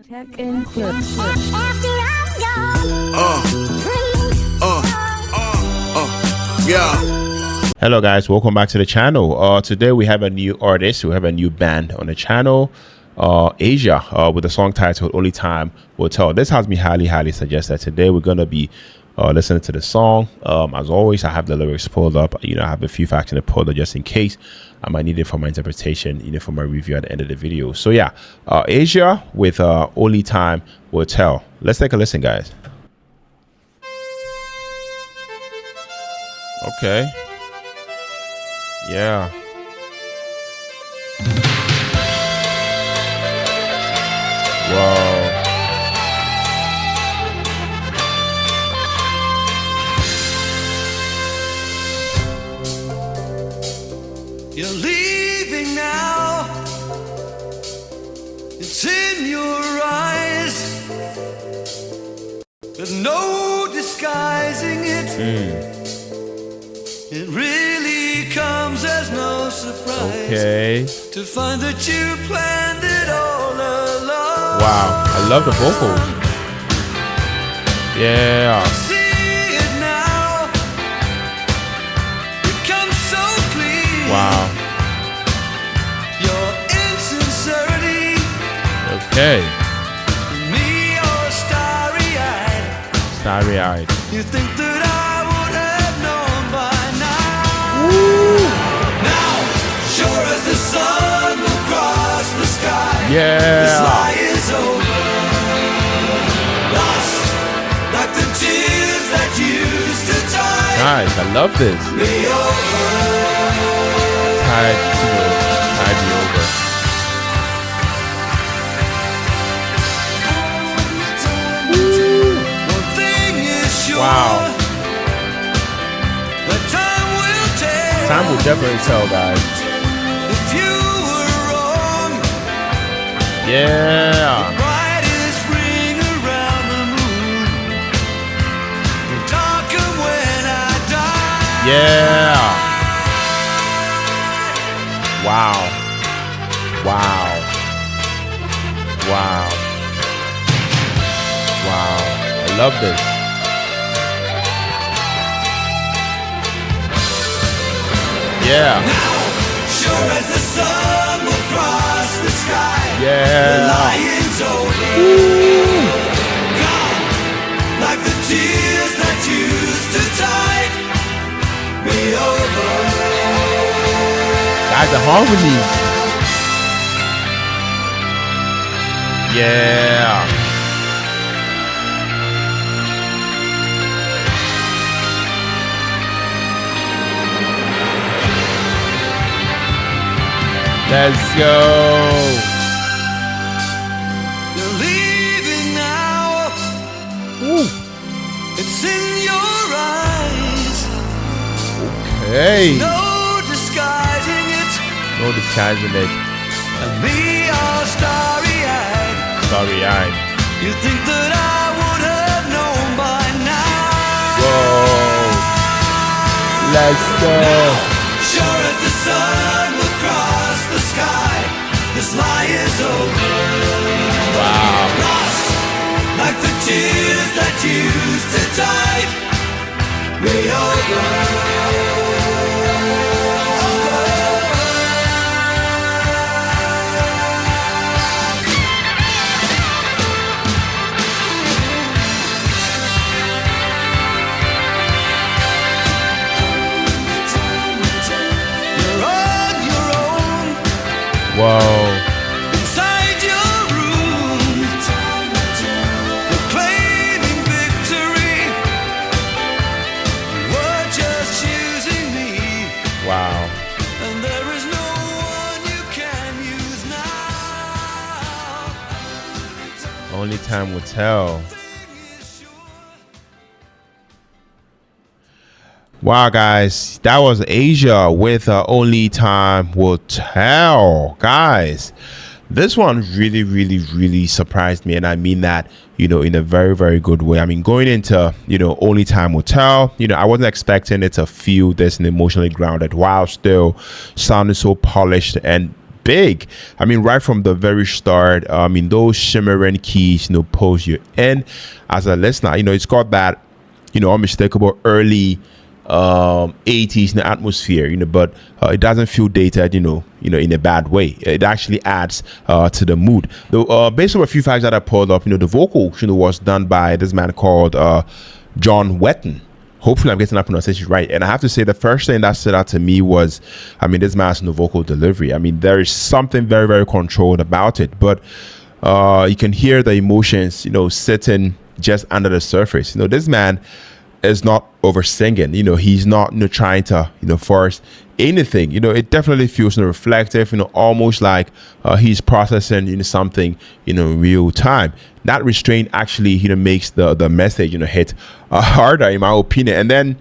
Tech and clips. Yeah. Hello guys, welcome back to the channel. Today we have a new artist, we have a new band on the channel, Asia, with a song titled Only Time Will Tell. This has been highly suggested. Today we're going to be listening to the song. As always, I have the lyrics pulled up. I have a few facts in the pulled up just in case I might need it for my interpretation, for my review at the end of the video. So yeah, Asia with Only Time Will Tell. Let's take a listen, guys. Okay. Yeah. Whoa. You're leaving now. It's in your eyes. There's no disguising it. It really comes as no surprise to find that you planned it all along. Wow, I love the vocals. Yeah. See it now. It comes so clear. Wow. Your insincerity. Okay. Me or starry-eyed. Starry-eyed. You think that I would have known by now. Now, sure as the sun will cross the sky. Yeah. This lie is over. Lost like the tears that used to tide Nice, I love this. me over. Tide me over. One thing is sure. Wow. The time will tell. Time will definitely tell, guys. If you were wrong. Yeah. Brightest ring around the moon will darken when I die. Yeah. Wow. Wow. Wow. Wow. I love this. Yeah. Now, sure as the sun will cross the sky, the Yeah. lion's over. Gone, like the tears that used to tide me over. Guys, the harmonies. Yeah. Let's go. You're leaving now. Ooh. It's in your eyes. Hey. No disguising it. No disguising it. And me all starry-eyed. Starry-eyed. You think that I would have known by now. Whoa. Let's go. Sure as the sun will cross the sky, this lie is over. Wow. Lost like the tears that used to tide me over. Whoa. Inside your room, you're claiming victory. You were just choosing me, Wow. and there is no one you can use now. Only time will tell. Wow, guys, that was Asia with Only Time Will Tell. Guys, this one really surprised me, and I mean that in a very good way. I mean, going into Only Time Will Tell, I wasn't expecting it to feel this emotionally grounded while still sounding so polished and big. I mean, right from the very start, I mean, those shimmering keys, pulls you in as a listener. It's got that, unmistakable early 80s in the atmosphere, but it doesn't feel dated, in a bad way. It actually adds to the mood. Based on a few facts that I pulled up, the vocal, was done by this man called John Wetton. Hopefully I'm getting that pronunciation right. And I have to say, the first thing that stood out to me was, this man's vocal delivery. I mean, there is something very, very controlled about it, but you can hear the emotions, sitting just under the surface. This man is not over singing. He's not trying to force anything. It definitely feels reflective. Almost like he's processing something in real time. That restraint actually makes the message hit harder, in my opinion. And then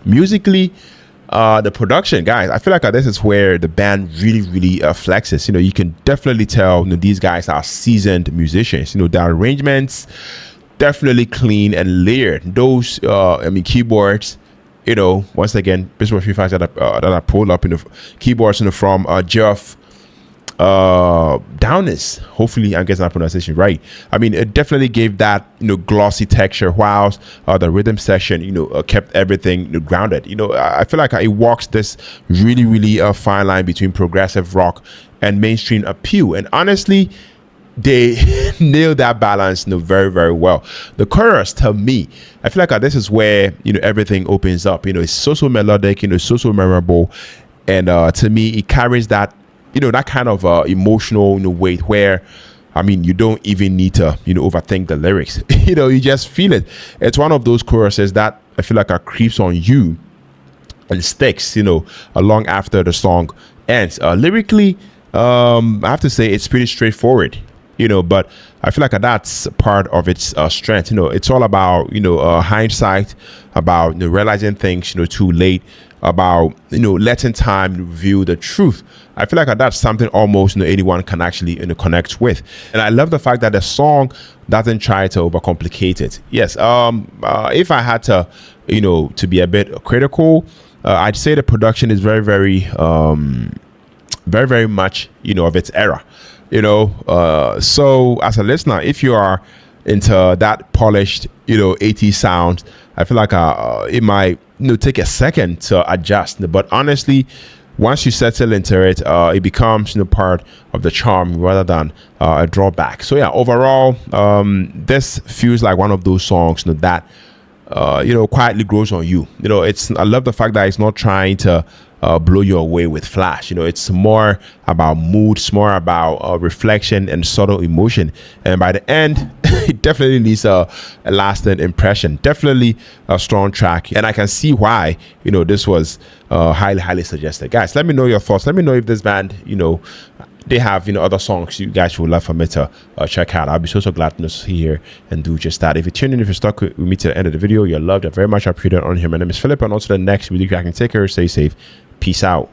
musically, the production, guys, I feel like this is where the band really flexes. You can definitely tell these guys are seasoned musicians. The arrangements definitely clean and layered. Those keyboards, once again, this was a few facts that I pulled up, keyboards from Jeff Downes. Hopefully I'm getting that pronunciation right. I mean, it definitely gave that glossy texture, whilst the rhythm section kept everything grounded. I feel like it walks this really fine line between progressive rock and mainstream appeal, and honestly, they nailed that balance very well. The chorus, to me, I feel like this is where everything opens up. It's so melodic, so memorable, and to me it carries that that kind of emotional weight where you don't even need to overthink the lyrics. You just feel it. It's one of those choruses that I feel like creeps on you and sticks long after the song ends. Lyrically, I have to say it's pretty straightforward. But I feel like that's part of its strength. It's all about hindsight, about realizing things too late, about letting time reveal the truth. I feel like that's something almost anyone can actually connect with. And I love the fact that the song doesn't try to overcomplicate it. Yes, if I had to to be a bit critical, I'd say the production is very much of its era. So as a listener, if you are into that polished 80s sound, I feel like it might take a second to adjust, but honestly, once you settle into it, it becomes part of the charm rather than a drawback. So yeah, overall, this feels like one of those songs that quietly grows on you. I love the fact that it's not trying to blow you away with flash. It's more about mood, it's more about reflection and subtle emotion, and by the end it definitely leaves a lasting impression. Definitely a strong track, and I can see why this was highly suggested. Guys, let me know your thoughts. Let me know if this band they have other songs you guys would love for me to check out. I'll be so glad to see here and do just that. If you're tuning in, if you're stuck with me to the end of the video, you're loved. I very much appreciate it on here. My name is Philip, and on to the next video. I can take care. Stay safe. Peace out.